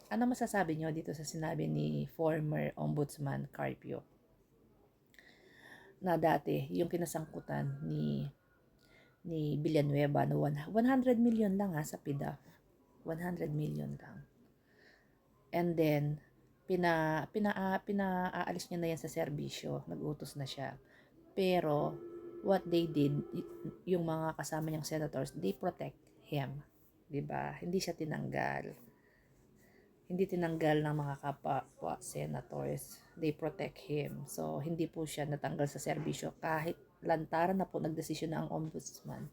Ano masasabi nyo dito sa sinabi ni former Ombudsman Carpio na dati yung kinasangkutan ni Villanueva no 100 million lang sa PIDAF. 100 million lang. And then pinaalis niya na yan sa serbisyo, nag-utos na siya. Pero what they did, yung mga kasama niyang senators, they protect him. 'Di ba? Hindi tinanggal ng mga kapwa senators. They protect him. So, hindi po siya natanggal sa serbisyo kahit lantaran na po nagdesisyon na ang ombudsman.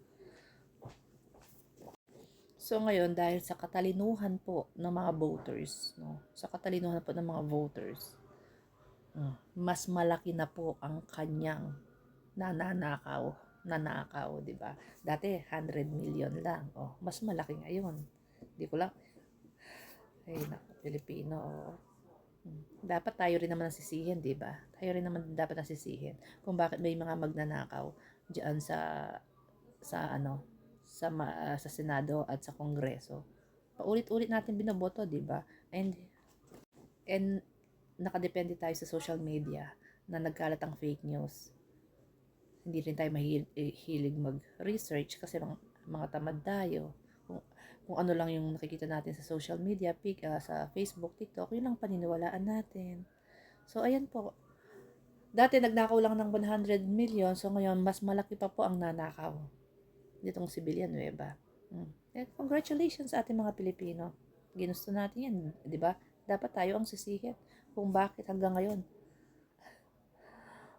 So, ngayon, dahil sa katalinuhan po ng mga voters, no? Sa katalinuhan po ng mga voters, mas malaki na po ang kanyang nanakaw, 'di ba? Dati 100 million lang. Oh, mas malaki ngayon. Di ko lang ay naku, Pilipino. Oh. Dapat tayo rin naman ang sisihin, 'di ba? Tayo rin naman dapat ang sisihin kung bakit may mga magnanakaw diyan sa Senado at sa Kongreso. Paulit-ulit natin binoboto, 'di ba? And nakadepende tayo sa social media na nagkalat ang fake news. Hindi rin tayo mahilig mag-research kasi mga tamad tayo. Kung ano lang yung nakikita natin sa social media, sa Facebook, TikTok, yun lang paniniwalaan natin. So, ayan po. Dati nagnakaw lang ng 100 million, so ngayon mas malaki pa po ang nanakaw. Ditong si Villanueva. Congratulations sa ating mga Pilipino. Ginusto natin yan, di ba? Dapat tayo ang sisihin kung bakit hanggang ngayon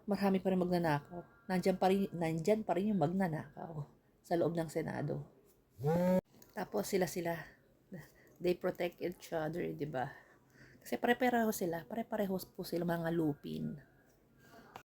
marami pa rin magnanakaw. Nandyan pa rin yung magnanakaw sa loob ng Senado. Tapos sila, they protect each other, di ba? Kasi pare-pareho po sila mga lupin.